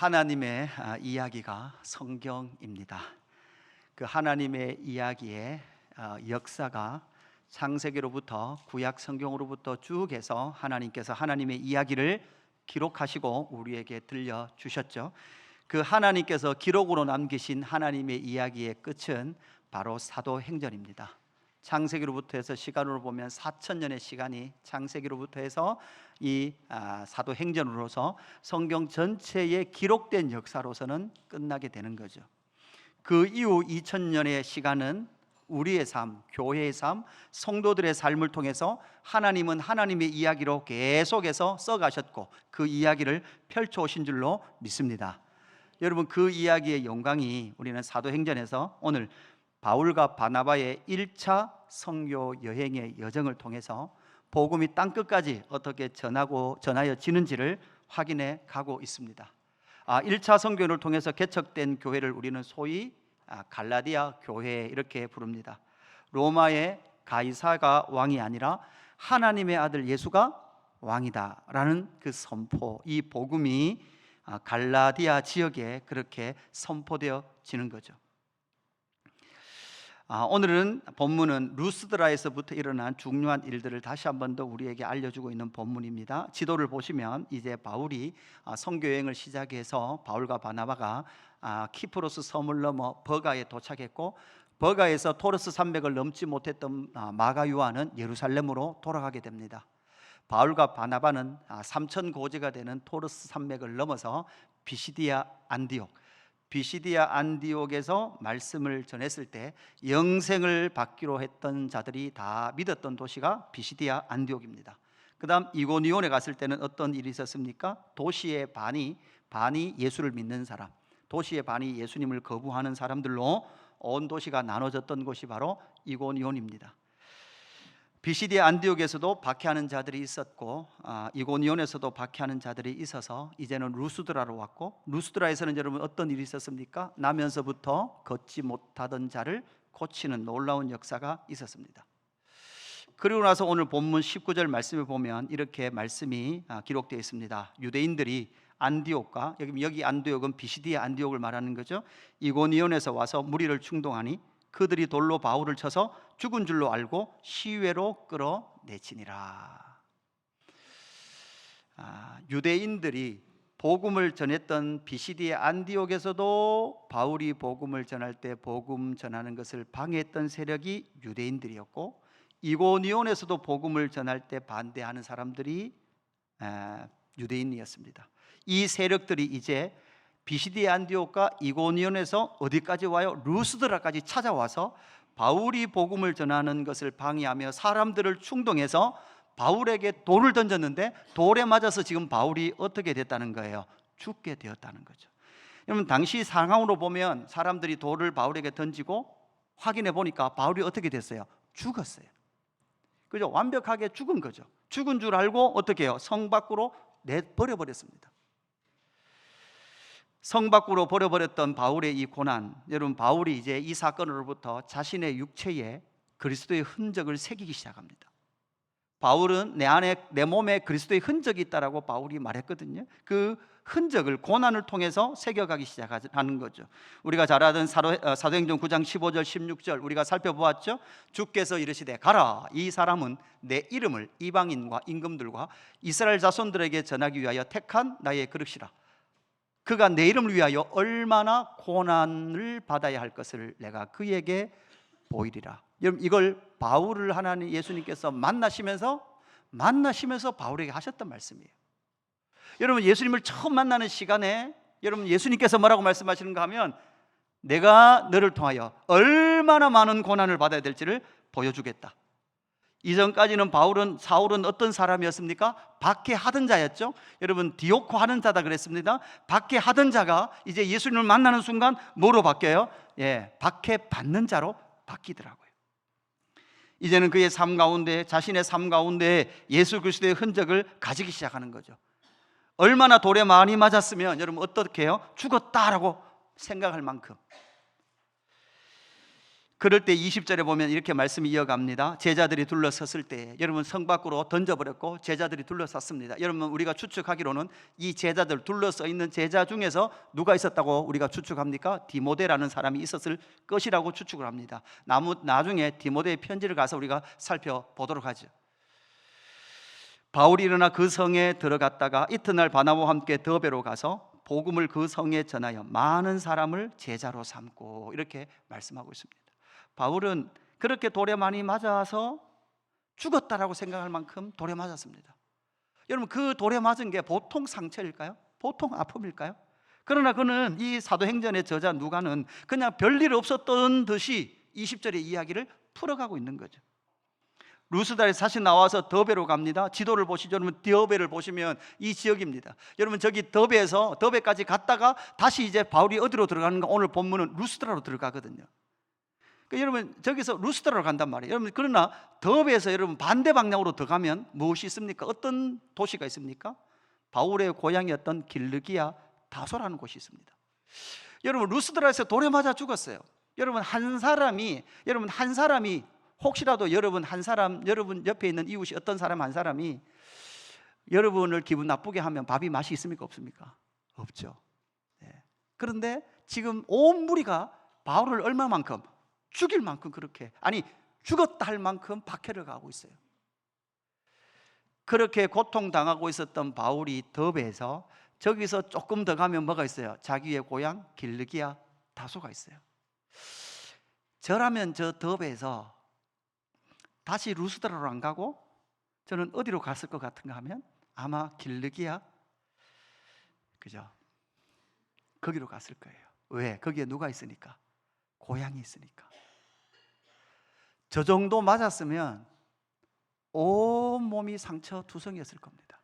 하나님의 이야기가 성경입니다. 그 하나님의 이야기의 역사가 창세기로부터 구약 성경으로부터 쭉 해서 하나님께서 하나님의 이야기를 기록하시고 우리에게 들려주셨죠. 그 하나님께서 기록으로 남기신 하나님의 이야기의 끝은 바로 사도행전입니다. 창세기로부터 해서 시간으로 보면 4,000년의 시간이 창세기로부터 해서 이 사도행전으로서 성경 전체에 기록된 역사로서는 끝나게 되는 거죠. 그 이후 2000년의 시간은 우리의 삶, 교회의 삶, 성도들의 삶을 통해서 하나님은 하나님의 이야기로 계속해서 써가셨고 그 이야기를 펼쳐오신 줄로 믿습니다. 여러분, 그 이야기의 영광이 우리는 사도행전에서 오늘 바울과 바나바의 1차 선교 여행의 여정을 통해서 복음이 땅끝까지 어떻게 전하여지는지를 확인해 가고 있습니다. 1차 선교를 통해서 개척된 교회를 우리는 소위 갈라디아 교회 이렇게 부릅니다. 로마의 가이사가 왕이 아니라 하나님의 아들 예수가 왕이다라는 그 선포, 이 복음이 갈라디아 지역에 그렇게 선포되어지는 거죠. 오늘은 본문은 루스드라에서부터 일어난 중요한 일들을 다시 한 번 더 우리에게 알려주고 있는 본문입니다. 지도를 보시면 이제 바울이 선교여행을 시작해서 바울과 바나바가 키프로스 섬을 넘어 버가에 도착했고, 버가에서 토르스 산맥을 넘지 못했던 마가 요한은 예루살렘으로 돌아가게 됩니다. 바울과 바나바는 3천 고지가 되는 토르스 산맥을 넘어서 비시디아 안디옥에서 말씀을 전했을 때 영생을 받기로 했던 자들이 다 믿었던 도시가 비시디아 안디옥입니다. 그 다음 이고니온에 갔을 때는 어떤 일이 있었습니까? 도시의 반이 예수를 믿는 사람, 도시의 반이 예수님을 거부하는 사람들로 온 도시가 나눠졌던 곳이 바로 이고니온입니다. 비시디아 안디옥에서도 박해하는 자들이 있었고 이고니온에서도 박해하는 자들이 있어서 이제는 루스드라로 왔고, 루스드라에서는 여러분 어떤 일이 있었습니까? 나면서부터 걷지 못하던 자를 고치는 놀라운 역사가 있었습니다. 그리고 나서 오늘 본문 19절 말씀을 보면 이렇게 말씀이 기록되어 있습니다. 유대인들이 안디옥과, 여기 안디옥은 비시디아 안디옥을 말하는 거죠, 이고니온에서 와서 무리를 충동하니 그들이 돌로 바울을 쳐서 죽은 줄로 알고 시외로 끌어내치니라. 유대인들이 복음을 전했던 비시디아 안디옥에서도 바울이 복음을 전할 때 복음 전하는 것을 방해했던 세력이 유대인들이었고, 이고니온에서도 복음을 전할 때 반대하는 사람들이 유대인이었습니다. 이 세력들이 이제 비시디아 안디옥과 이고니온에서 어디까지 와요? 루스드라까지 찾아와서 바울이 복음을 전하는 것을 방해하며 사람들을 충동해서 바울에게 돌을 던졌는데 돌에 맞아서 지금 바울이 어떻게 됐다는 거예요? 죽게 되었다는 거죠. 여러분, 당시 상황으로 보면 사람들이 돌을 바울에게 던지고 확인해 보니까 바울이 어떻게 됐어요? 죽었어요. 그죠? 완벽하게 죽은 거죠. 죽은 줄 알고 어떻게 해요? 성 밖으로 내버려버렸습니다. 성 밖으로 버려버렸던 바울의 이 고난, 여러분, 바울이 이제 이 사건으로부터 자신의 육체에 그리스도의 흔적을 새기기 시작합니다. 바울은 내 몸에 그리스도의 흔적이 있다라고 바울이 말했거든요. 그 흔적을 고난을 통해서 새겨가기 시작하는 거죠. 우리가 잘 아는 사도행전 9장 15절 16절 우리가 살펴보았죠. 주께서 이르시되 가라, 이 사람은 내 이름을 이방인과 임금들과 이스라엘 자손들에게 전하기 위하여 택한 나의 그릇이라. 그가 내 이름을 위하여 얼마나 고난을 받아야 할 것을 내가 그에게 보이리라. 여러분, 이걸 바울을 하나님 예수님께서 만나시면서 바울에게 하셨던 말씀이에요. 여러분, 예수님을 처음 만나는 시간에 여러분 예수님께서 뭐라고 말씀하시는가 하면 내가 너를 통하여 얼마나 많은 고난을 받아야 될지를 보여주겠다. 이전까지는 사울은 어떤 사람이었습니까? 박해하던 자였죠. 여러분, 디오코 하는 자다 그랬습니다. 박해하던 자가 이제 예수님을 만나는 순간 뭐로 바뀌어요? 박해받는 자로 바뀌더라고요. 이제는 그의 삶 가운데, 자신의 삶 가운데 예수 그리스도의 흔적을 가지기 시작하는 거죠. 얼마나 돌에 많이 맞았으면 여러분 어떻게 해요? 죽었다라고 생각할 만큼. 그럴 때 20절에 보면 이렇게 말씀이 이어갑니다. 제자들이 둘러섰을 때, 여러분 성 밖으로 던져버렸고 제자들이 둘러섰습니다. 여러분 우리가 추측하기로는 이 제자들 둘러서 있는 제자 중에서 누가 있었다고 우리가 추측합니까? 디모데라는 사람이 있었을 것이라고 추측을 합니다. 나중에 디모데의 편지를 가서 우리가 살펴보도록 하죠. 바울이 일어나 그 성에 들어갔다가 이튿날 바나바와 함께 더베로 가서 복음을 그 성에 전하여 많은 사람을 제자로 삼고, 이렇게 말씀하고 있습니다. 바울은 그렇게 돌에 많이 맞아서 죽었다라고 생각할 만큼 돌에 맞았습니다. 여러분 그 돌에 맞은 게 보통 상처일까요? 보통 아픔일까요? 그러나 그는 이 사도행전의 저자 누가는 그냥 별일 없었던 듯이 20절의 이야기를 풀어가고 있는 거죠. 루스달에 다시 나와서 더베로 갑니다. 지도를 보시죠. 여러분 더베를 보시면 이 지역입니다. 여러분 저기 더베에서 더베까지 갔다가 다시 이제 바울이 어디로 들어가는가? 오늘 본문은 루스드라로 들어가거든요. 그러니까 여러분 저기서 루스드라로 간단 말이에요. 여러분 그러나 더베에서 여러분 반대 방향으로 더 가면 무엇이 있습니까? 어떤 도시가 있습니까? 바울의 고향이었던 길르기아 다소라는 곳이 있습니다. 여러분 루스드라에서 돌에 맞아 죽었어요. 여러분 한 사람이 혹시라도 여러분 옆에 있는 이웃이 어떤 사람 한 사람이 여러분을 기분 나쁘게 하면 밥이 맛이 있습니까? 없습니까? 없죠. 네. 그런데 지금 온 무리가 바울을 얼마만큼, 죽일 만큼, 그렇게, 아니 죽었다 할 만큼 박해를 가하고 있어요. 그렇게 고통당하고 있었던 바울이 더베에서 저기서 조금 더 가면 뭐가 있어요? 자기의 고향 길르기아 다소가 있어요. 저라면 저 더베에서 다시 루스드라로 안 가고 저는 어디로 갔을 것 같은가 하면 아마 길르기아, 그죠? 거기로 갔을 거예요. 왜? 거기에 누가 있으니까? 고향이 있으니까. 저 정도 맞았으면 온 몸이 상처 투성이었을 겁니다.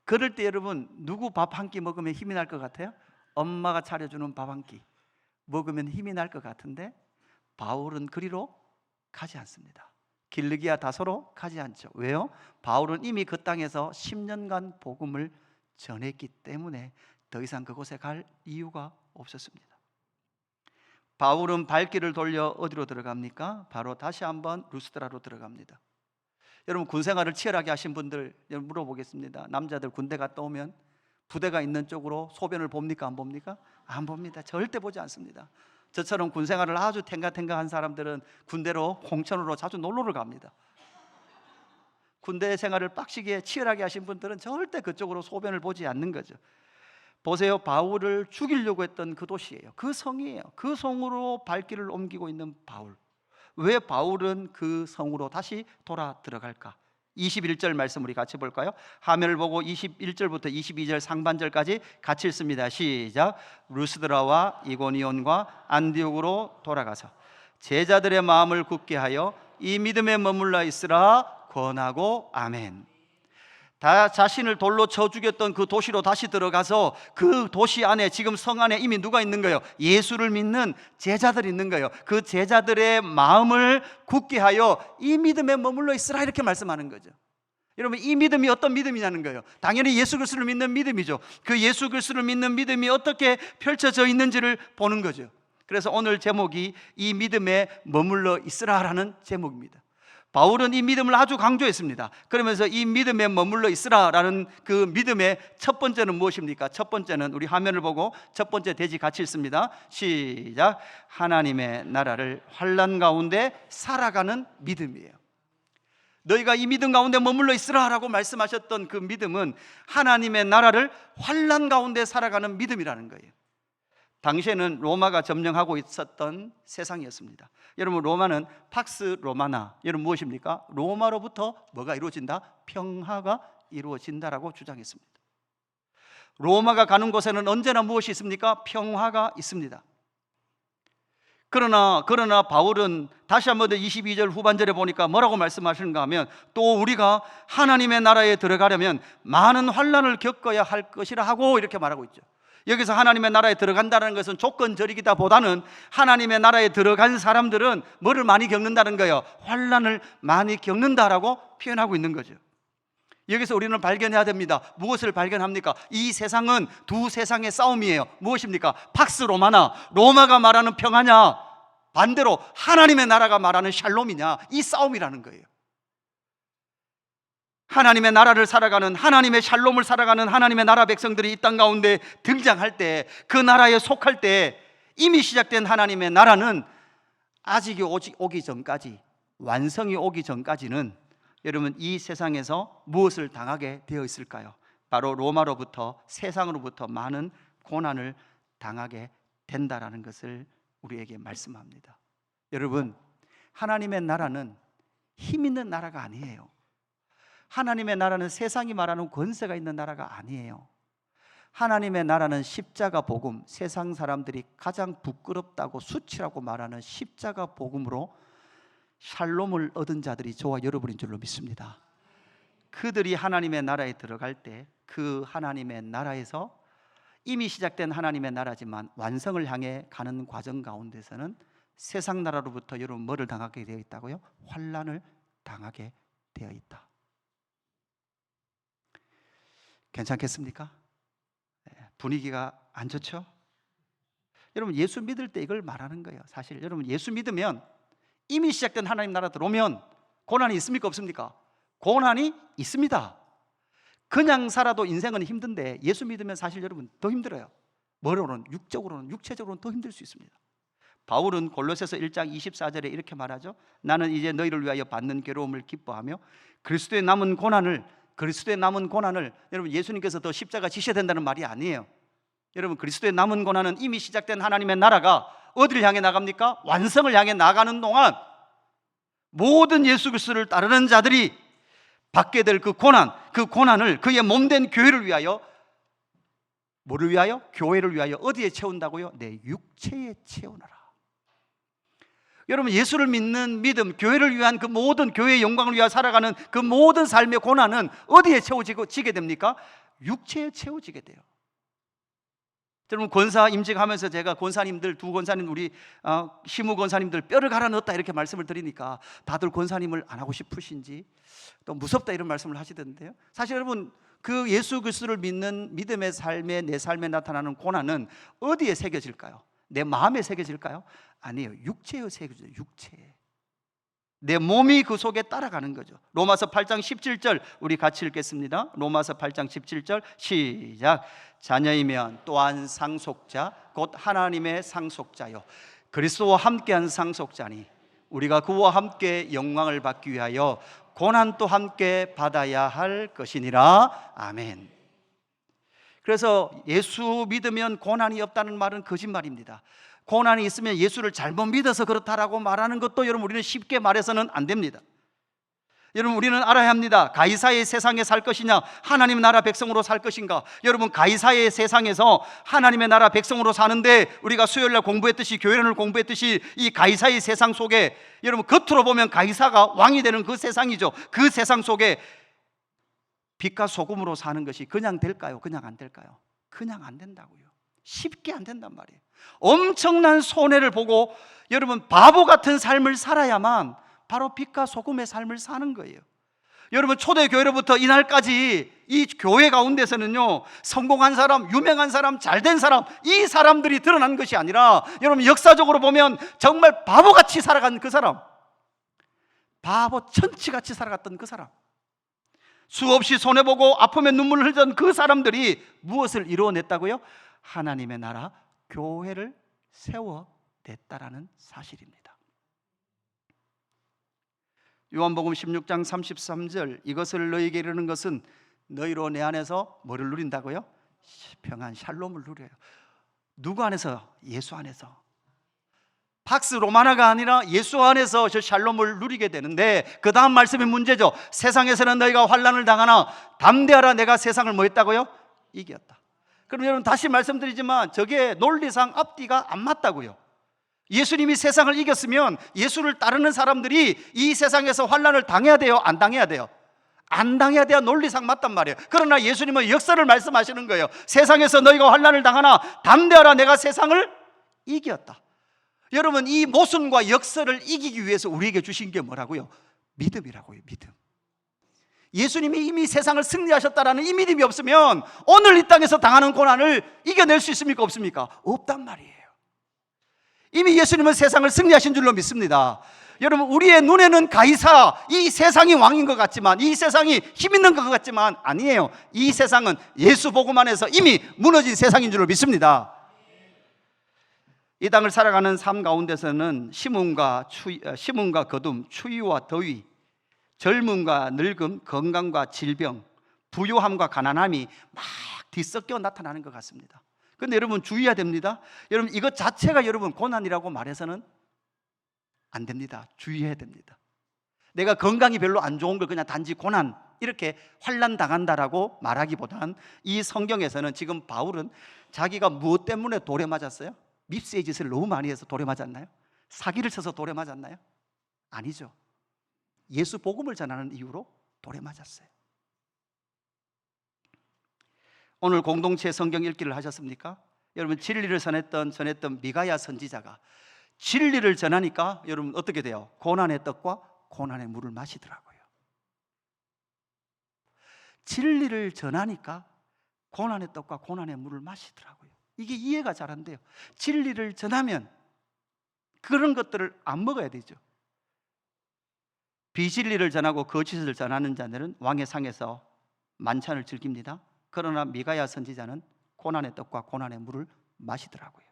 그럴 때 여러분 누구 밥 한 끼 먹으면 힘이 날 것 같아요? 엄마가 차려주는 밥 한 끼 먹으면 힘이 날 것 같은데 바울은 그리로 가지 않습니다. 길르기아 다소로 가지 않죠. 왜요? 바울은 이미 그 땅에서 10년간 복음을 전했기 때문에 더 이상 그곳에 갈 이유가 없었습니다. 바울은 발길을 돌려 어디로 들어갑니까? 바로 다시 한번 루스드라로 들어갑니다. 여러분 군생활을 치열하게 하신 분들 물어보겠습니다. 남자들 군대 갔다 오면 부대가 있는 쪽으로 소변을 봅니까? 안 봅니까? 안 봅니다. 절대 보지 않습니다. 저처럼 군생활을 아주 탱가탱가한 사람들은 군대로 홍천으로 자주 놀러를 갑니다. 군대 생활을 빡시게 치열하게 하신 분들은 절대 그쪽으로 소변을 보지 않는 거죠. 보세요. 바울을 죽이려고 했던 그 도시예요. 그 성이에요. 그 성으로 발길을 옮기고 있는 바울. 왜 바울은 그 성으로 다시 돌아 들어갈까? 21절 말씀 우리 같이 볼까요? 화면을 보고 21절부터 22절 상반절까지 같이 읽습니다. 시작. 루스드라와 이고니온과 안디옥으로 돌아가서 제자들의 마음을 굳게 하여 이 믿음에 머물러 있으라 권하고. 아멘. 다 자신을 돌로 쳐 죽였던 그 도시로 다시 들어가서 그 도시 안에, 지금 성 안에 이미 누가 있는 거예요? 예수를 믿는 제자들이 있는 거예요. 그 제자들의 마음을 굳게 하여 이 믿음에 머물러 있으라, 이렇게 말씀하는 거죠. 여러분 이 믿음이 어떤 믿음이냐는 거예요. 당연히 예수 그리스도를 믿는 믿음이죠. 그 예수 그리스도를 믿는 믿음이 어떻게 펼쳐져 있는지를 보는 거죠. 그래서 오늘 제목이 이 믿음에 머물러 있으라라는 제목입니다. 바울은 이 믿음을 아주 강조했습니다. 그러면서 이 믿음에 머물러 있으라라는 그 믿음의 첫 번째는 무엇입니까? 첫 번째는 우리 화면을 보고 첫 번째 대지 같이 읽습니다. 시작. 하나님의 나라를 환난 가운데 살아가는 믿음이에요. 너희가 이 믿음 가운데 머물러 있으라라고 말씀하셨던 그 믿음은 하나님의 나라를 환난 가운데 살아가는 믿음이라는 거예요. 당시에는 로마가 점령하고 있었던 세상이었습니다. 여러분 로마는 팍스 로마나, 여러분 무엇입니까? 로마로부터 뭐가 이루어진다? 평화가 이루어진다라고 주장했습니다. 로마가 가는 곳에는 언제나 무엇이 있습니까? 평화가 있습니다. 그러나 바울은 다시 한번 더 22절 후반절에 보니까 뭐라고 말씀하시는가 하면, 또 우리가 하나님의 나라에 들어가려면 많은 환난을 겪어야 할 것이라 하고 이렇게 말하고 있죠. 여기서 하나님의 나라에 들어간다는 것은 조건적이기보다는 하나님의 나라에 들어간 사람들은 뭐를 많이 겪는다는 거예요? 환난을 많이 겪는다라고 표현하고 있는 거죠. 여기서 우리는 발견해야 됩니다. 무엇을 발견합니까? 이 세상은 두 세상의 싸움이에요. 무엇입니까? 팍스 로마나, 로마가 말하는 평화냐, 반대로 하나님의 나라가 말하는 샬롬이냐, 이 싸움이라는 거예요. 하나님의 나라를 살아가는, 하나님의 샬롬을 살아가는 하나님의 나라 백성들이 이 땅 가운데 등장할 때, 그 나라에 속할 때 이미 시작된 하나님의 나라는 아직이 오기 전까지, 완성이 오기 전까지는 여러분 이 세상에서 무엇을 당하게 되어 있을까요? 바로 로마로부터, 세상으로부터 많은 고난을 당하게 된다라는 것을 우리에게 말씀합니다. 여러분, 하나님의 나라는 힘 있는 나라가 아니에요. 하나님의 나라는 세상이 말하는 권세가 있는 나라가 아니에요. 하나님의 나라는 십자가 복음, 세상 사람들이 가장 부끄럽다고 수치라고 말하는 십자가 복음으로 샬롬을 얻은 자들이 저와 여러분인 줄로 믿습니다. 그들이 하나님의 나라에 들어갈 때 그 하나님의 나라에서 이미 시작된 하나님의 나라지만 완성을 향해 가는 과정 가운데서는 세상 나라로부터 여러분 뭐를 당하게 되어 있다고요? 환난을 당하게 되어 있다. 괜찮겠습니까? 분위기가 안 좋죠? 여러분 예수 믿을 때 이걸 말하는 거예요. 사실 여러분 예수 믿으면 이미 시작된 하나님 나라 들어오면 고난이 있습니까? 없습니까? 고난이 있습니다. 그냥 살아도 인생은 힘든데 예수 믿으면 사실 여러분 더 힘들어요. 머리로는, 육적으로는, 육체적으로는 더 힘들 수 있습니다. 바울은 골로새서 1장 24절에 이렇게 말하죠. 나는 이제 너희를 위하여 받는 괴로움을 기뻐하며 그리스도의 남은 고난을, 여러분 예수님께서 더 십자가 지셔야 된다는 말이 아니에요. 여러분 그리스도의 남은 고난은 이미 시작된 하나님의 나라가 어디를 향해 나갑니까? 완성을 향해 나가는 동안 모든 예수 그리스도를 따르는 자들이 받게 될 그 고난을 그의 몸된 교회를 위하여, 뭐를 위하여? 교회를 위하여 어디에 채운다고요? 내 육체에 채우노라. 여러분 예수를 믿는 믿음, 교회를 위한 그 모든 교회의 영광을 위하여 살아가는 그 모든 삶의 고난은 어디에 채워지게 됩니까? 육체에 채워지게 돼요. 여러분 권사 임직하면서 제가 권사님들, 두 권사님, 우리 시무 권사님들 뼈를 갈아 넣었다 이렇게 말씀을 드리니까 다들 권사님을 안 하고 싶으신지 또 무섭다 이런 말씀을 하시던데요. 사실 여러분 그 예수 그리스도를 믿는 믿음의 삶에, 내 삶에 나타나는 고난은 어디에 새겨질까요? 내 마음에 새겨질까요? 아니에요. 육체에 새겨져요. 육체에. 내 몸이 그 속에 따라가는 거죠. 로마서 8장 17절 우리 같이 읽겠습니다. 로마서 8장 17절 시작. 자녀이면 또한 상속자 곧 하나님의 상속자요 그리스도와 함께한 상속자니 우리가 그와 함께 영광을 받기 위하여 고난도 함께 받아야 할 것이니라. 아멘. 그래서 예수 믿으면 고난이 없다는 말은 거짓말입니다. 고난이 있으면 예수를 잘못 믿어서 그렇다라고 말하는 것도 여러분 우리는 쉽게 말해서는 안 됩니다. 여러분 우리는 알아야 합니다. 가이사의 세상에 살 것이냐 하나님 나라 백성으로 살 것인가. 여러분 가이사의 세상에서 하나님의 나라 백성으로 사는데 우리가 수요일날 공부했듯이, 교회론을 공부했듯이 이 가이사의 세상 속에 여러분 겉으로 보면 가이사가 왕이 되는 그 세상이죠. 그 세상 속에 빛과 소금으로 사는 것이 그냥 될까요? 그냥 안 될까요? 그냥 안 된다고요. 쉽게 안 된단 말이에요. 엄청난 손해를 보고 여러분 바보 같은 삶을 살아야만 바로 빛과 소금의 삶을 사는 거예요. 여러분 초대교회로부터 이날까지 이 교회 가운데서는요 성공한 사람, 유명한 사람, 잘된 사람, 이 사람들이 드러난 것이 아니라 여러분 역사적으로 보면 정말 바보같이 살아간 그 사람, 바보 천치같이 살아갔던 그 사람, 수없이 손해보고 아픔에 눈물을 흘렸던 그 사람들이 무엇을 이루어냈다고요? 하나님의 나라 교회를 세워냈다라는 사실입니다. 요한복음 16장 33절 이것을 너희에게 이르는 것은 너희로 내 안에서 뭐를 누린다고요? 평안, 샬롬을 누려요. 누구 안에서? 예수 안에서. 팍스 로마나가 아니라 예수 안에서 저 샬롬을 누리게 되는데 그 다음 말씀이 문제죠. 세상에서는 너희가 환난을 당하나 담대하라 내가 세상을 뭐 했다고요? 이겼다. 그럼 여러분 다시 말씀드리지만 저게 논리상 앞뒤가 안 맞다고요. 예수님이 세상을 이겼으면 예수를 따르는 사람들이 이 세상에서 환난을 당해야 돼요? 안 당해야 돼요? 안 당해야 돼야 논리상 맞단 말이에요. 그러나 예수님은 역사를 말씀하시는 거예요. 세상에서 너희가 환난을 당하나 담대하라 내가 세상을 이겼다. 여러분 이 모순과 역사를 이기기 위해서 우리에게 주신 게 뭐라고요? 믿음이라고요. 믿음. 예수님이 이미 세상을 승리하셨다라는 이 믿음이 없으면 오늘 이 땅에서 당하는 고난을 이겨낼 수 있습니까? 없습니까? 없단 말이에요. 이미 예수님은 세상을 승리하신 줄로 믿습니다. 여러분, 우리의 눈에는 가이사, 이 세상이 왕인 것 같지만, 이 세상이 힘 있는 것 같지만 아니에요. 이 세상은 예수 복음 안에서 이미 무너진 세상인 줄로 믿습니다. 이 땅을 살아가는 삶 가운데서는 심음과 거둠, 추위와 더위, 젊음과 늙음, 건강과 질병, 부요함과 가난함이 막 뒤섞여 나타나는 것 같습니다. 그런데 여러분 주의해야 됩니다. 여러분 이것 자체가 여러분 고난이라고 말해서는 안 됩니다. 주의해야 됩니다. 내가 건강이 별로 안 좋은 걸 그냥 단지 고난, 이렇게 환난 당한다라고 말하기보단 이 성경에서는 지금 바울은 자기가 무엇 때문에 돌에 맞았어요? 밉스의 짓을 너무 많이 해서 돌에 맞았나요? 사기를 쳐서 돌에 맞았나요? 아니죠. 예수 복음을 전하는 이유로 돌에 맞았어요. 오늘 공동체 성경 읽기를 하셨습니까? 여러분 진리를 전했던 미가야 선지자가 진리를 전하니까 여러분 어떻게 돼요? 고난의 떡과 고난의 물을 마시더라고요. 진리를 전하니까 고난의 떡과 고난의 물을 마시더라고요. 이게 이해가 잘 안 돼요. 진리를 전하면 그런 것들을 안 먹어야 되죠. 비진리를 전하고 거짓을 전하는 자들은 왕의 상에서 만찬을 즐깁니다. 그러나 미가야 선지자는 고난의 떡과 고난의 물을 마시더라고요.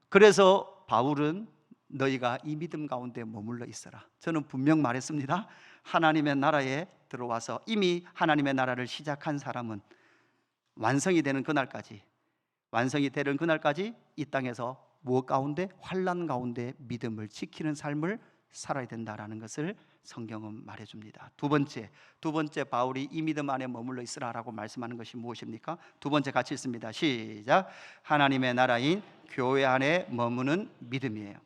그래서 바울은 너희가 이 믿음 가운데 머물러 있어라. 저는 분명 말했습니다. 하나님의 나라에 들어와서 이미 하나님의 나라를 시작한 사람은 완성이 되는 그날까지 이 땅에서 무엇 가운데? 환난 가운데 믿음을 지키는 삶을 살아야 된다라는 것을 성경은 말해줍니다. 두 번째 바울이 이 믿음 안에 머물러 있으라라고 말씀하는 것이 무엇입니까? 두 번째 같이 읽습니다. 시작. 하나님의 나라인 교회 안에 머무는 믿음이에요.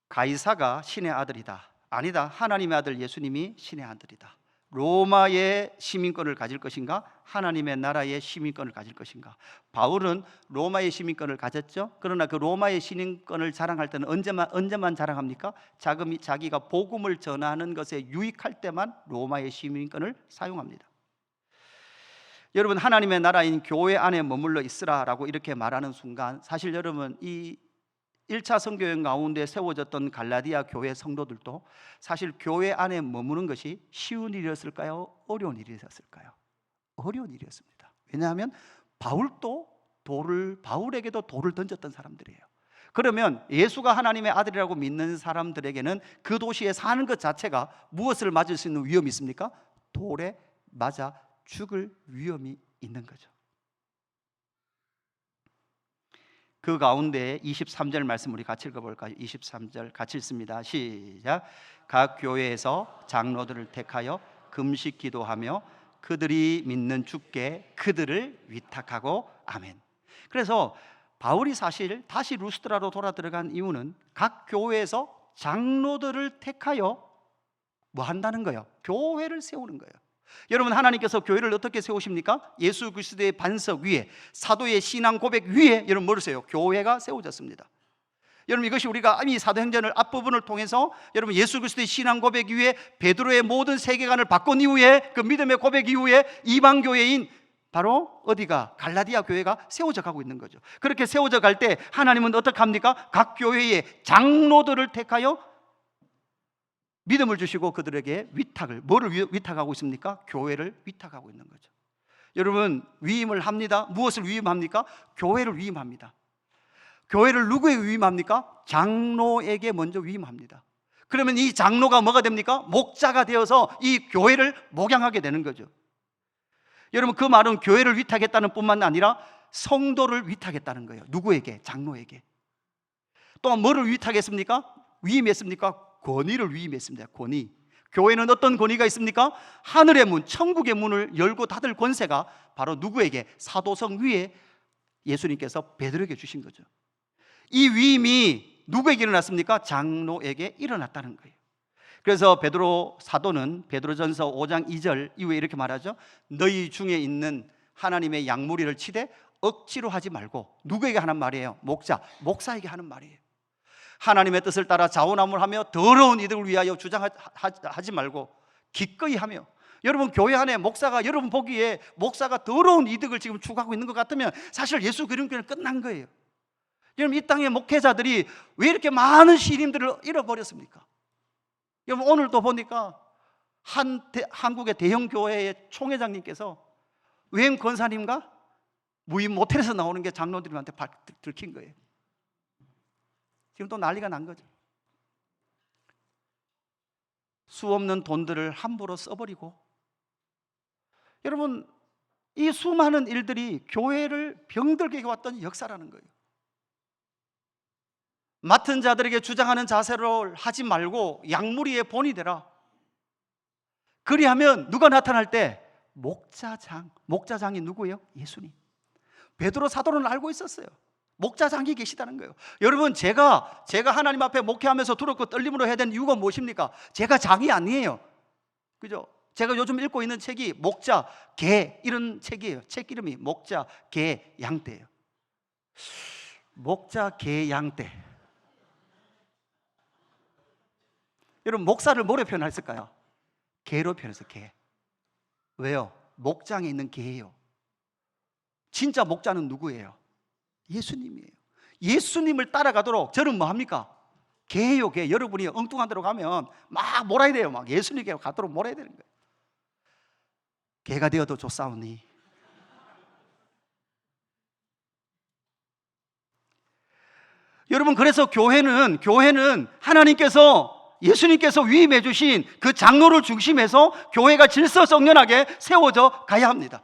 가이사가 신의 아들이다. 아니다. 하나님의 아들 예수님이 신의 아들이다. 로마의 시민권을 가질 것인가? 하나님의 나라의 시민권을 가질 것인가? 바울은 로마의 시민권을 가졌죠. 그러나 그 로마의 시민권을 자랑할 때는 언제만 자랑합니까? 자기가 복음을 전하는 것에 유익할 때만 로마의 시민권을 사용합니다. 여러분 하나님의 나라인 교회 안에 머물러 있으라라고 이렇게 말하는 순간 사실 여러분 이 1차 선교여행 가운데 세워졌던 갈라디아 교회 성도들도 사실 교회 안에 머무는 것이 쉬운 일이었을까요? 어려운 일이었을까요? 어려운 일이었습니다. 왜냐하면 바울에게도 돌을 던졌던 사람들이에요. 그러면 예수가 하나님의 아들이라고 믿는 사람들에게는 그 도시에 사는 것 자체가 무엇을 맞을 수 있는 위험이 있습니까? 돌에 맞아 죽을 위험이 있는 거죠. 그 가운데 23절 말씀 우리 같이 읽어볼까요? 23절 같이 읽습니다. 시작. 각 교회에서 장로들을 택하여 금식 기도하며 그들이 믿는 주께 그들을 위탁하고 아멘. 그래서 바울이 사실 다시 루스드라로 돌아 들어간 이유는 각 교회에서 장로들을 택하여 뭐 한다는 거예요? 교회를 세우는 거예요. 여러분 하나님께서 교회를 어떻게 세우십니까? 예수 그리스도의 반석 위에 사도의 신앙 고백 위에 여러분 뭐를 세요? 교회가 세워졌습니다. 여러분 이것이 우리가 이 사도행전을 앞부분을 통해서 여러분 예수 그리스도의 신앙 고백 위에 베드로의 모든 세계관을 바꾼 이후에 그 믿음의 고백 이후에 이방 교회인 바로 어디가? 갈라디아 교회가 세워져 가고 있는 거죠. 그렇게 세워져 갈 때 하나님은 어떻게 합니까? 각 교회의 장로들을 택하여 믿음을 주시고 그들에게 뭐를 위탁하고 있습니까? 교회를 위탁하고 있는 거죠. 여러분 위임을 합니다. 무엇을 위임합니까? 교회를 위임합니다. 교회를 누구에게 위임합니까? 장로에게 먼저 위임합니다. 그러면 이 장로가 뭐가 됩니까? 목자가 되어서 이 교회를 목양하게 되는 거죠. 여러분 그 말은 교회를 위탁했다는 뿐만 아니라 성도를 위탁했다는 거예요. 누구에게? 장로에게. 또 뭐를 위탁했습니까? 위임했습니까? 권위를 위임했습니다. 권위. 교회는 어떤 권위가 있습니까? 하늘의 문, 천국의 문을 열고 닫을 권세가 바로 누구에게? 사도성 위에 예수님께서 베드로에게 주신 거죠. 이 위임이 누구에게 일어났습니까? 장로에게 일어났다는 거예요. 그래서 베드로 사도는 베드로전서 5장 2절 이후에 이렇게 말하죠. 너희 중에 있는 하나님의 양무리를 치되 억지로 하지 말고 누구에게 하는 말이에요? 목사에게 하는 말이에요. 하나님의 뜻을 따라 자원함을하며 더러운 이득을 위하여 주장하지 말고 기꺼이 하며. 여러분 교회 안에 목사가 여러분 보기에 목사가 더러운 이득을 지금 추구하고 있는 것 같으면 사실 예수 그리스도는 끝난 거예요. 여러분, 이 땅의 목회자들이 왜 이렇게 많은 신임들을 잃어버렸습니까? 여러분, 오늘도 보니까 한국의 대형 교회의 총회장님께서 외인 권사님과 무인 모텔에서 나오는 게 장로들한테 들킨 거예요. 지금 또 난리가 난 거죠. 수 없는 돈들을 함부로 써버리고, 여러분, 이 수많은 일들이 교회를 병들게 해왔던 역사라는 거예요. 맡은 자들에게 주장하는 자세를 하지 말고 양무리의 본이 되라. 그리하면 누가 나타날 때 목자장이 누구예요? 예수님. 베드로 사도는 알고 있었어요. 목자장이 계시다는 거예요. 여러분, 제가 하나님 앞에 목회하면서 두렵고 떨림으로 해야 되는 이유가 무엇입니까? 제가 장이 아니에요. 그죠? 제가 요즘 읽고 있는 책이 목자, 개 이런 책이에요. 책 이름이 목자, 개, 양떼예요. 목자, 개, 양떼. 여러분, 목사를 뭐로 표현했을까요? 개로 표현했어요. 개. 왜요? 목장에 있는 개예요. 진짜 목자는 누구예요? 예수님이에요. 예수님을 따라가도록 저는 뭐합니까? 개예요, 개. 여러분이 엉뚱한 데로 가면 막 몰아야 돼요. 막 예수님께 가도록 몰아야 되는 거예요. 개가 되어도 좋사오니. 여러분, 그래서 교회는 하나님께서, 예수님께서 위임해 주신 그 장로를 중심해서 교회가 질서정연하게 세워져 가야 합니다.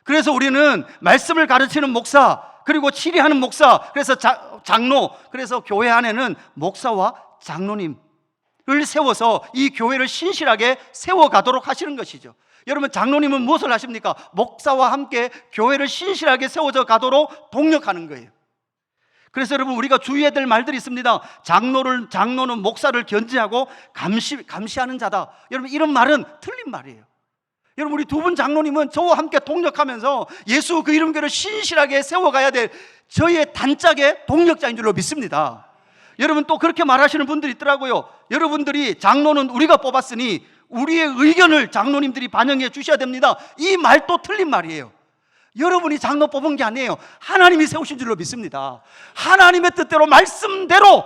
그래서 우리는 말씀을 가르치는 목사, 그리고 치리하는 목사, 그래서 장로, 그래서 교회 안에는 목사와 장로님을 세워서 이 교회를 신실하게 세워가도록 하시는 것이죠. 여러분, 장로님은 무엇을 하십니까? 목사와 함께 교회를 신실하게 세워져 가도록 동력하는 거예요. 그래서 여러분, 우리가 주의해야 될 말들이 있습니다. 장로는 목사를 견지하고 감시하는 자다. 여러분, 이런 말은 틀린 말이에요. 여러분, 우리 두 분 장로님은 저와 함께 동력하면서 예수 그 이름교를 신실하게 세워가야 될 저희의 단짝의 동력자인 줄로 믿습니다. 여러분, 또 그렇게 말하시는 분들이 있더라고요. 여러분들이 장로는 우리가 뽑았으니 우리의 의견을 장로님들이 반영해 주셔야 됩니다. 이 말도 틀린 말이에요. 여러분이 장로 뽑은 게 아니에요. 하나님이 세우신 줄로 믿습니다. 하나님의 뜻대로, 말씀대로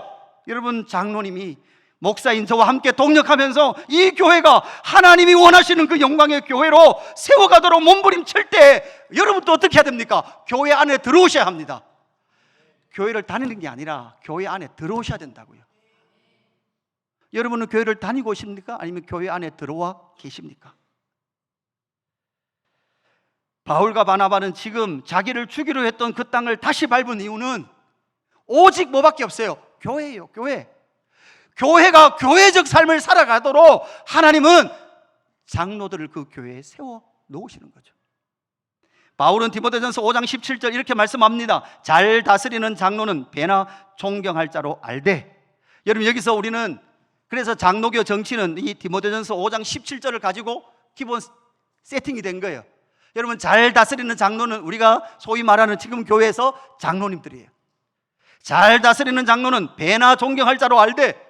여러분, 장로님이 목사인 저와 함께 동력하면서 이 교회가 하나님이 원하시는 그 영광의 교회로 세워가도록 몸부림칠 때 여러분도 어떻게 해야 됩니까? 교회 안에 들어오셔야 합니다. 교회를 다니는 게 아니라 교회 안에 들어오셔야 된다고요. 여러분은 교회를 다니고 오십니까? 아니면 교회 안에 들어와 계십니까? 바울과 바나바는 지금 자기를 주기로 했던 그 땅을 다시 밟은 이유는 오직 뭐밖에 없어요? 교회예요. 교회가 교회적 삶을 살아가도록 하나님은 장로들을 그 교회에 세워 놓으시는 거죠. 바울은 디모데전서 5장 17절 이렇게 말씀합니다. 잘 다스리는 장로는 배나 존경할 자로 알되. 여러분, 여기서 우리는 그래서 장로교 정치는 이 디모데전서 5장 17절을 가지고 기본 세팅이 된 거예요. 여러분, 잘 다스리는 장로는 우리가 소위 말하는 지금 교회에서 장로님들이에요. 잘 다스리는 장로는 배나 존경할 자로 알되,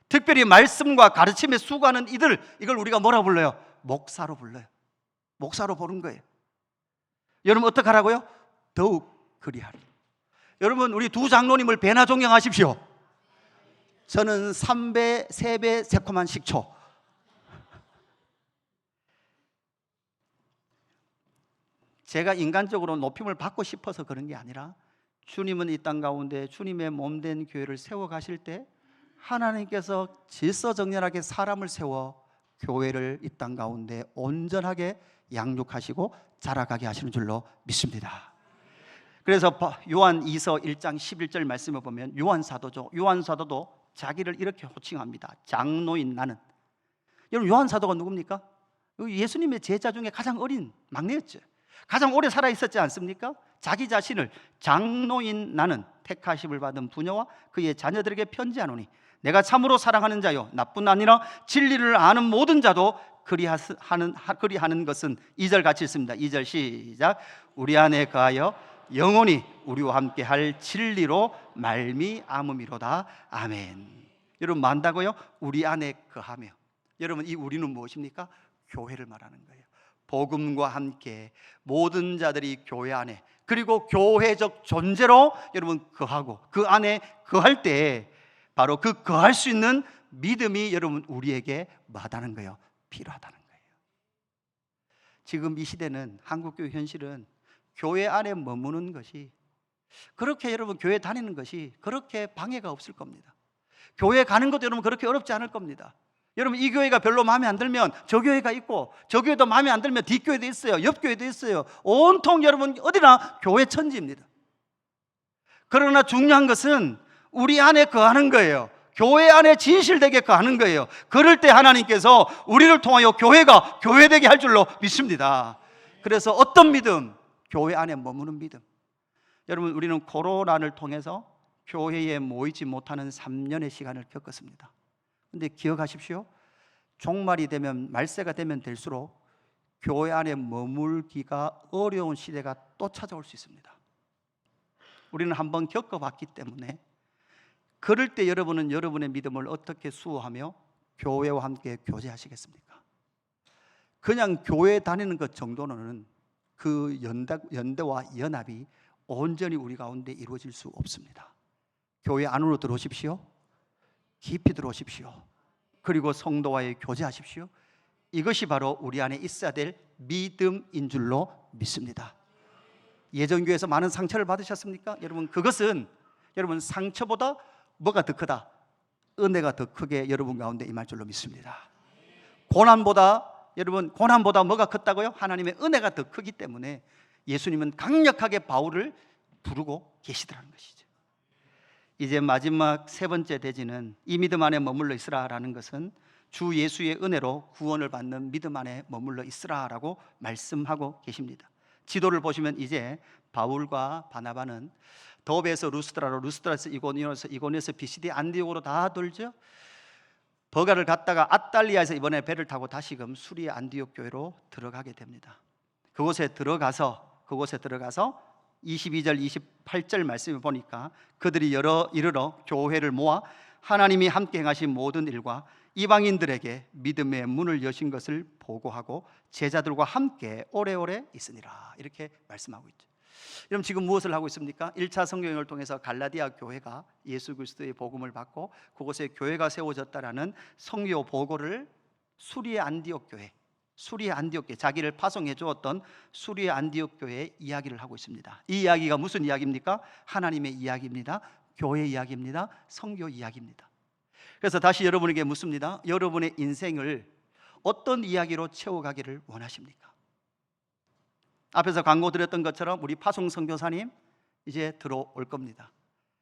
특별히 말씀과 가르침에 수고하는 이걸 우리가 뭐라 불러요? 목사로 불러요. 목사로 보는 거예요. 여러분, 어떻게 하라고요? 더욱 그리하리. 여러분, 우리 두 장로님을 배나 존경하십시오. 저는 3배, 3배 새콤한 식초. 제가 인간적으로 높임을 받고 싶어서 그런 게 아니라 주님은 이 땅 가운데 주님의 몸된 교회를 세워가실 때 하나님께서 질서정연하게 사람을 세워 교회를 이 땅 가운데 온전하게 양육하시고 자라가게 하시는 줄로 믿습니다. 그래서 요한 2서 1장 11절 말씀을 보면 요한 사도도 자기를 이렇게 호칭합니다. 장로인 나는. 여러분, 요한 사도가 누굽니까? 예수님의 제자 중에 가장 어린 막내였죠. 가장 오래 살아 있었지 않습니까? 자기 자신을 장로인 나는 택하심을 받은 부녀와 그의 자녀들에게 편지하노니 내가 참으로 사랑하는 자요 나뿐 아니라 진리를 아는 모든 자도 그리하는 것은 2절 같이 읽습니다. 2절 시작. 우리 안에 거하여 영원히 우리와 함께 할 진리로 말미암음이로다. 아멘. 여러분, 만다고요? 우리 안에 거하며. 여러분, 이 우리는 무엇입니까? 교회를 말하는 거예요. 복음과 함께 모든 자들이 교회 안에 그리고 교회적 존재로 여러분 거하고 그 안에 거할 때 바로 그 거할 수 있는 믿음이 여러분 우리에게 뭐하다는 거예요? 필요하다는 거예요. 지금 이 시대는 한국교회 현실은 교회 안에 머무는 것이 그렇게 여러분 교회 다니는 것이 그렇게 방해가 없을 겁니다. 교회 가는 것도 여러분 그렇게 어렵지 않을 겁니다. 여러분 이 교회가 별로 마음에 안 들면 저 교회가 있고 저 교회도 마음에 안 들면 뒷교회도 있어요. 옆교회도 있어요. 온통 여러분 어디나 교회 천지입니다. 그러나 중요한 것은 우리 안에 거하는 거예요. 교회 안에 진실되게 거하는 거예요. 그럴 때 하나님께서 우리를 통하여 교회가 교회되게 할 줄로 믿습니다. 그래서 어떤 믿음? 교회 안에 머무는 믿음. 여러분 우리는 코로나를 통해서 교회에 모이지 못하는 3년의 시간을 겪었습니다. 근데 기억하십시오. 종말이 되면 말세가 되면 될수록 교회 안에 머물기가 어려운 시대가 또 찾아올 수 있습니다. 우리는 한번 겪어봤기 때문에 그럴 때 여러분은 여러분의 믿음을 어떻게 수호하며 교회와 함께 교제하시겠습니까? 그냥 교회 다니는 것 정도는 그 연대와 연합이 온전히 우리 가운데 이루어질 수 없습니다. 교회 안으로 들어오십시오. 깊이 들어오십시오. 그리고 성도와의 교제하십시오. 이것이 바로 우리 안에 있어야 될 믿음인 줄로 믿습니다. 예전 교회에서 많은 상처를 받으셨습니까? 여러분 그것은 여러분 상처보다 뭐가 더 크다? 은혜가 더 크게 여러분 가운데 임할 줄로 믿습니다. 고난보다 뭐가 컸다고요? 하나님의 은혜가 더 크기 때문에 예수님은 강력하게 바울을 부르고 계시더라는 것이죠. 이제 마지막 세 번째 대지는 이 믿음 안에 머물러 있으라라는 것은 주 예수의 은혜로 구원을 받는 믿음 안에 머물러 있으라라고 말씀하고 계십니다. 지도를 보시면 이제 바울과 바나바는 더베에서 루스드라로, 루스드라에서 이고니온에서, 이고니온에서 비시디 안디옥으로 다 돌죠. 버가를 갔다가 아탈리아에서 이번에 배를 타고 다시금 수리의 안디옥 교회로 들어가게 됩니다. 그곳에 들어가서 22절 28절 말씀을 보니까 그들이 이르러 교회를 모아 하나님이 함께 행하신 모든 일과 이방인들에게 믿음의 문을 여신 것을 보고하고 제자들과 함께 오래오래 있으니라 이렇게 말씀하고 있죠. 여러분 지금 무엇을 하고 있습니까? 1차 선교여행을 통해서 갈라디아 교회가 예수 그리스도의 복음을 받고 그곳에 교회가 세워졌다라는 선교 보고를 수리의 안디옥 교회, 자기를 파송해 주었던 수리의 안디옥 교회의 이야기를 하고 있습니다. 이 이야기가 무슨 이야기입니까? 하나님의 이야기입니다. 교회 이야기입니다. 선교 이야기입니다. 그래서 다시 여러분에게 묻습니다. 여러분의 인생을 어떤 이야기로 채워가기를 원하십니까? 앞에서 광고 드렸던 것처럼 우리 파송 선교사님 이제 들어올 겁니다.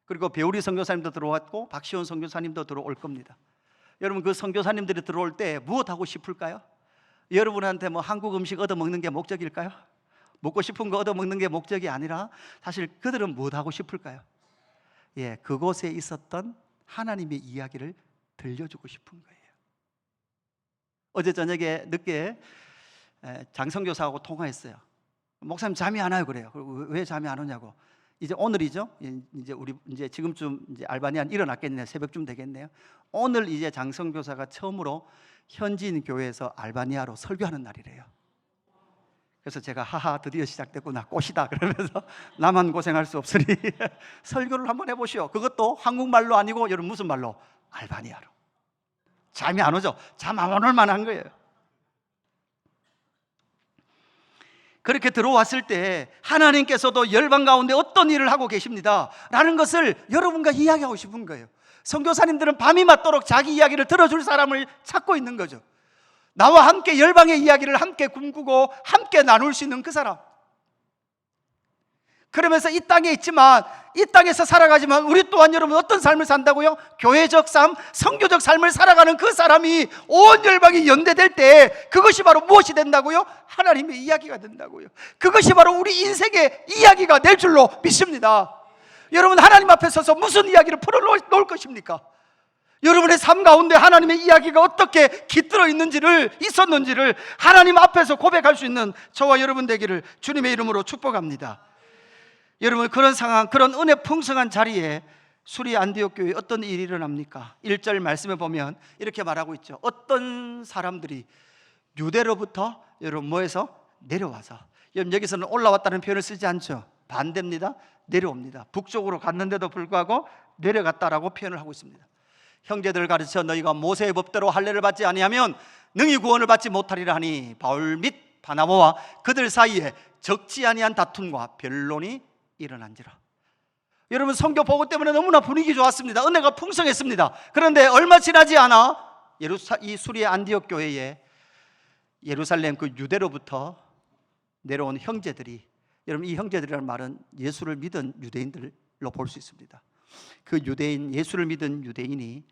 그리고 배우리 선교사님도 들어왔고 박시원 선교사님도 들어올 겁니다. 여러분 그 선교사님들이 들어올 때 무엇 하고 싶을까요? 여러분한테 뭐 한국 음식 얻어먹는 게 목적일까요? 먹고 싶은 거 얻어먹는 게 목적이 아니라 사실 그들은 무엇 하고 싶을까요? 그곳에 있었던 하나님의 이야기를 들려주고 싶은 거예요. 어제 저녁에 늦게 장성교사하고 통화했어요. 목사님 잠이 안 와요 그래요. 왜 잠이 안 오냐고. 이제 오늘이죠. 이제 지금쯤 이제 알바니안 일어났겠네요. 새벽쯤 되겠네요. 오늘 이제 장성교사가 처음으로 현지인 교회에서 알바니아로 설교하는 날이래요. 그래서 제가 하하 드디어 시작됐구나 꽃이다 그러면서 나만 고생할 수 없으니 설교를 한번 해보시오. 그것도 한국말로 아니고 여러분 무슨 말로? 알바니아로. 잠이 안 오죠? 잠 안 올 만한 거예요. 그렇게 들어왔을 때 하나님께서도 열방 가운데 어떤 일을 하고 계십니다 라는 것을 여러분과 이야기하고 싶은 거예요. 선교사님들은 밤이 맞도록 자기 이야기를 들어줄 사람을 찾고 있는 거죠. 나와 함께 열방의 이야기를 함께 꿈꾸고 함께 나눌 수 있는 그 사람. 그러면서 이 땅에 있지만 이 땅에서 살아가지만 우리 또한 여러분 어떤 삶을 산다고요? 교회적 삶, 선교적 삶을 살아가는 그 사람이 온 열방이 연대될 때 그것이 바로 무엇이 된다고요? 하나님의 이야기가 된다고요. 그것이 바로 우리 인생의 이야기가 될 줄로 믿습니다. 여러분 하나님 앞에 서서 무슨 이야기를 풀어놓을 것입니까? 여러분의 삶 가운데 하나님의 이야기가 어떻게 깃들어 있었는지를 하나님 앞에서 고백할 수 있는 저와 여러분 되기를 주님의 이름으로 축복합니다. 여러분 그런 상황, 그런 은혜 풍성한 자리에 수리 안디옥 교회에 어떤 일이 일어납니까? 1절 말씀에 보면 이렇게 말하고 있죠. 어떤 사람들이 유대로부터 여러분 뭐해서 내려와서, 여러분 여기서는 올라왔다는 표현을 쓰지 않죠. 반대입니다. 내려옵니다. 북쪽으로 갔는데도 불구하고 내려갔다라고 표현을 하고 있습니다. 형제들을 가르쳐 너희가 모세의 법대로 할례를 받지 아니하면 능히 구원을 받지 못하리라 하니 바울 및 바나바와 그들 사이에 적지 아니한 다툼과 변론이 일어난지라. 여러분, 선교 보고 때문에 너무나 분위기 좋았습니다. 은혜가 풍성했습니다. 그런데 얼마 지나지 않아 이 수리의 안디옥 교회에 예루살렘 그 유대로부터 내려온 형제들이, 여러분 이 형제들이라는 말은 예수를 믿은 유대인들로 볼 수 있습니다. 그 유대인, 예수를 믿은 유대인이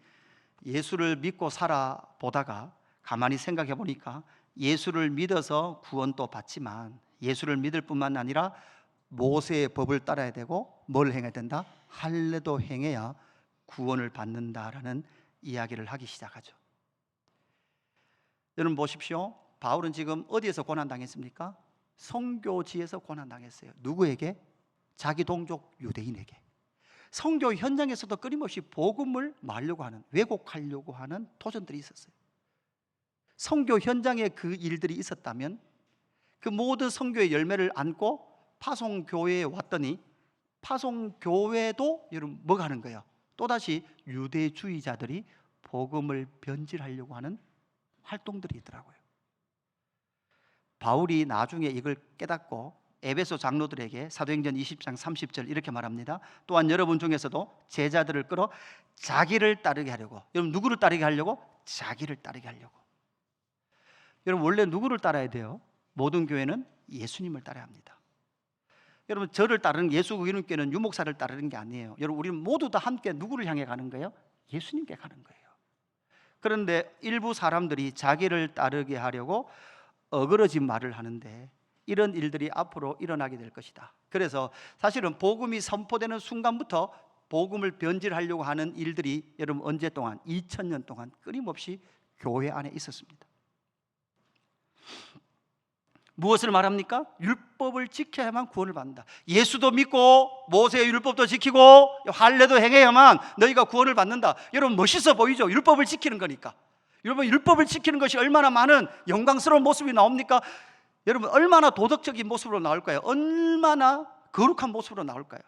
예수를 믿고 살아보다가 가만히 생각해 보니까 예수를 믿어서 구원도 받지만 예수를 믿을 뿐만 아니라 모세의 법을 따라야 되고 뭘 행해야 된다? 할례도 행해야 구원을 받는다라는 이야기를 하기 시작하죠. 여러분 보십시오. 바울은 지금 어디에서 고난당했습니까? 선교지에서 고난당했어요. 누구에게? 자기 동족 유대인에게. 선교 현장에서도 끊임없이 복음을 말려고 하는, 왜곡하려고 하는 도전들이 있었어요. 선교 현장에 그 일들이 있었다면 그 모든 선교의 열매를 안고 파송교회에 왔더니 파송교회도 여러분 뭐가 하는 거예요? 또다시 유대주의자들이 복음을 변질하려고 하는 활동들이 있더라고요. 바울이 나중에 이걸 깨닫고 에베소 장로들에게 사도행전 20장 30절 이렇게 말합니다. 또한 여러분 중에서도 제자들을 끌어 자기를 따르게 하려고. 여러분 누구를 따르게 하려고? 자기를 따르게 하려고. 여러분 원래 누구를 따라야 돼요? 모든 교회는 예수님을 따라야 합니다. 여러분 저를 따르는, 예수 그리스도는 유목사를 따르는 게 아니에요. 여러분 우리는 모두 다 함께 누구를 향해 가는 거예요? 예수님께 가는 거예요. 그런데 일부 사람들이 자기를 따르게 하려고 어그러진 말을 하는데 이런 일들이 앞으로 일어나게 될 것이다. 그래서 사실은 복음이 선포되는 순간부터 복음을 변질하려고 하는 일들이 여러분 언제 동안? 2000년 동안 끊임없이 교회 안에 있었습니다. 무엇을 말합니까? 율법을 지켜야만 구원을 받는다. 예수도 믿고 모세의 율법도 지키고 할례도 행해야만 너희가 구원을 받는다. 여러분 멋있어 보이죠? 율법을 지키는 거니까. 여러분 율법을 지키는 것이 얼마나 많은 영광스러운 모습이 나옵니까? 여러분 얼마나 도덕적인 모습으로 나올까요? 얼마나 거룩한 모습으로 나올까요?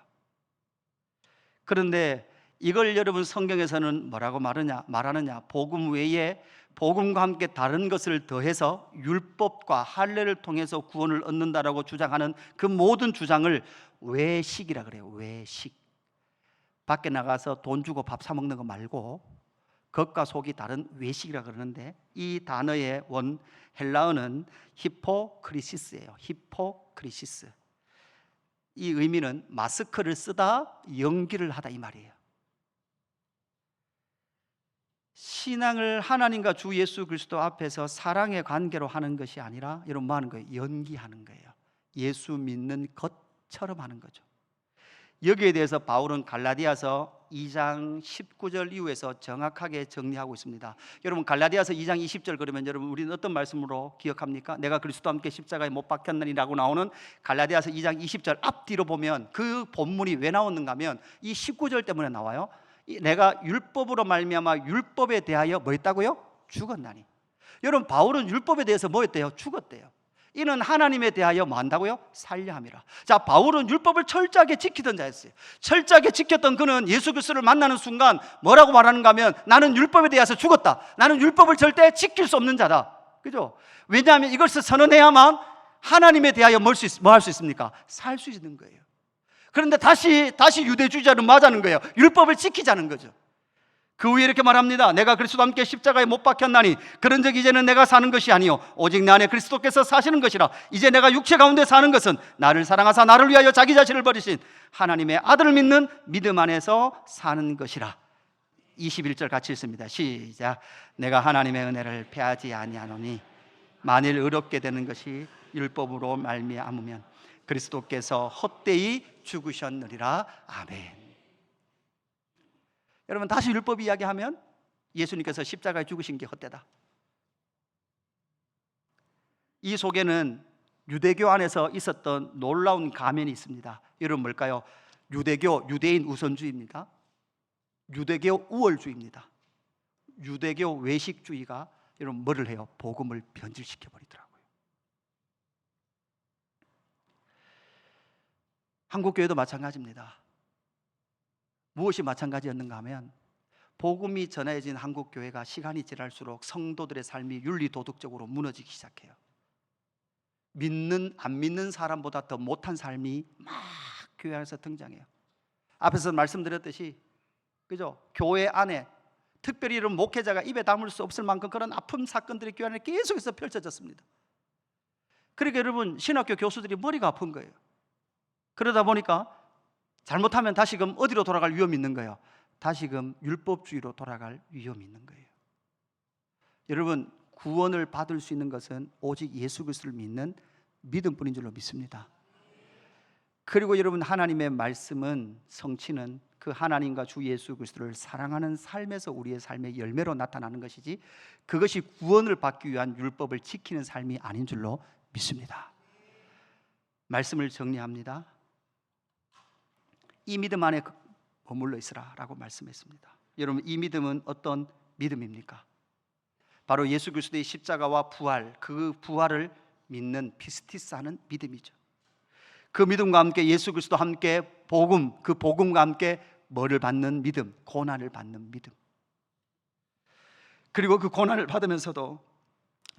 그런데 이걸 여러분 성경에서는 뭐라고 말하느냐? 복음 외에 복음과 함께 다른 것을 더해서 율법과 할례를 통해서 구원을 얻는다라고 주장하는 그 모든 주장을 외식이라 그래요. 외식. 밖에 나가서 돈 주고 밥 사 먹는 거 말고 겉과 속이 다른 외식이라 그러는데 이 단어의 원 헬라어는 히포크리시스예요. 히포크리시스. 이 의미는 마스크를 쓰다 연기를 하다 이 말이에요. 신앙을 하나님과 주 예수 그리스도 앞에서 사랑의 관계로 하는 것이 아니라 여러분 뭐 하는 거예요? 연기하는 거예요. 예수 믿는 것처럼 하는 거죠. 여기에 대해서 바울은 갈라디아서 2장 19절 이후에서 정확하게 정리하고 있습니다. 여러분 갈라디아서 2장 20절 그러면 여러분 우리는 어떤 말씀으로 기억합니까? 내가 그리스도와 함께 십자가에 못 박혔느니라고 나오는 갈라디아서 2장 20절 앞뒤로 보면 그 본문이 왜 나오는가 하면 이 19절 때문에 나와요. 내가 율법으로 말미암아 율법에 대하여 뭐 했다고요? 죽었나니. 여러분 바울은 율법에 대해서 뭐 했대요? 죽었대요. 이는 하나님에 대하여 뭐 한다고요? 살려 함이라. 자, 바울은 율법을 철저하게 지키던 자였어요. 철저하게 지켰던 그는 예수 그리스도를 만나는 순간 뭐라고 말하는가 하면 나는 율법에 대해서 죽었다. 나는 율법을 절대 지킬 수 없는 자다. 그죠? 왜냐하면 이것을 선언해야만 하나님에 대하여 뭐 할 수 있습니까? 살 수 있는 거예요. 그런데 다시 유대주의자는 뭐 하자는 거예요? 율법을 지키자는 거죠. 그 후에 이렇게 말합니다. 내가 그리스도와 함께 십자가에 못 박혔나니 그런즉 이제는 내가 사는 것이 아니요 오직 내 안에 그리스도께서 사시는 것이라. 이제 내가 육체 가운데 사는 것은 나를 사랑하사 나를 위하여 자기 자신을 버리신 하나님의 아들을 믿는 믿음 안에서 사는 것이라. 21절 같이 읽습니다. 시작. 내가 하나님의 은혜를 패하지 아니하노니 만일 의롭게 되는 것이 율법으로 말미암으면 그리스도께서 헛되이 죽으셨느니라. 아멘. 여러분 다시 율법 이야기하면 예수님께서 십자가에 죽으신 게 헛되다. 이 속에는 유대교 안에서 있었던 놀라운 가면이 있습니다. 여러분 뭘까요? 유대인 우선주의입니다. 유대교 우월주의입니다. 유대교 외식주의가 여러분 뭐를 해요? 복음을 변질시켜 버리더라고요. 한국교회도 마찬가지입니다. 무엇이 마찬가지였는가 하면 복음이 전해진 한국교회가 시간이 지날수록 성도들의 삶이 윤리도덕적으로 무너지기 시작해요. 안 믿는 사람보다 더 못한 삶이 막 교회 안에서 등장해요. 앞에서 말씀드렸듯이, 그죠? 교회 안에 특별히 이런 목회자가 입에 담을 수 없을 만큼 그런 아픈 사건들이 교회 안에 계속해서 펼쳐졌습니다. 그러니까 여러분, 신학교 교수들이 머리가 아픈 거예요. 그러다 보니까 잘못하면 다시금 어디로 돌아갈 위험이 있는 거예요? 다시금 율법주의로 돌아갈 위험이 있는 거예요. 여러분, 구원을 받을 수 있는 것은 오직 예수 그리스도를 믿는 믿음뿐인 줄로 믿습니다. 그리고 여러분, 하나님의 말씀은, 성취는 그 하나님과 주 예수 그리스도를 사랑하는 삶에서 우리의 삶의 열매로 나타나는 것이지, 그것이 구원을 받기 위한 율법을 지키는 삶이 아닌 줄로 믿습니다. 말씀을 정리합니다. 이 믿음 안에 머물러 있으라 라고 말씀했습니다. 여러분, 이 믿음은 어떤 믿음입니까? 바로 예수 그리스도의 십자가와 부활, 그 부활을 믿는 피스티스하는 믿음이죠. 그 믿음과 함께 예수 그리스도와 함께 복음, 그 복음과 함께 뭐를 받는 믿음? 고난을 받는 믿음. 그리고 그 고난을 받으면서도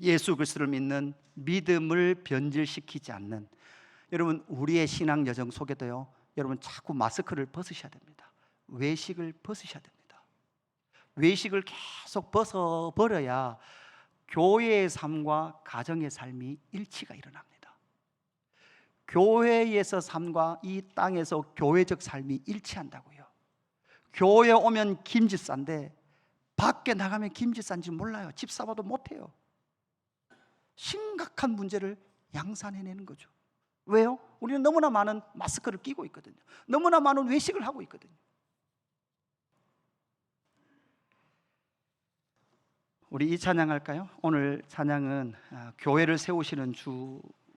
예수 그리스도를 믿는 믿음을 변질시키지 않는, 여러분, 우리의 신앙 여정 속에도요, 여러분, 자꾸 마스크를 벗으셔야 됩니다. 외식을 벗으셔야 됩니다. 외식을 계속 벗어버려야 교회의 삶과 가정의 삶이 일치가 일어납니다. 교회에서 삶과 이 땅에서 교회적 삶이 일치한다고요. 교회 오면 김지싼데 밖에 나가면 김지싼지 몰라요. 집 사봐도 못해요. 심각한 문제를 양산해내는 거죠. 왜요? 우리는 너무나 많은 마스크를 끼고 있거든요. 너무나 많은 외식을 하고 있거든요. 우리 이 찬양할까요? 오늘 찬양은 교회를 세우시는 주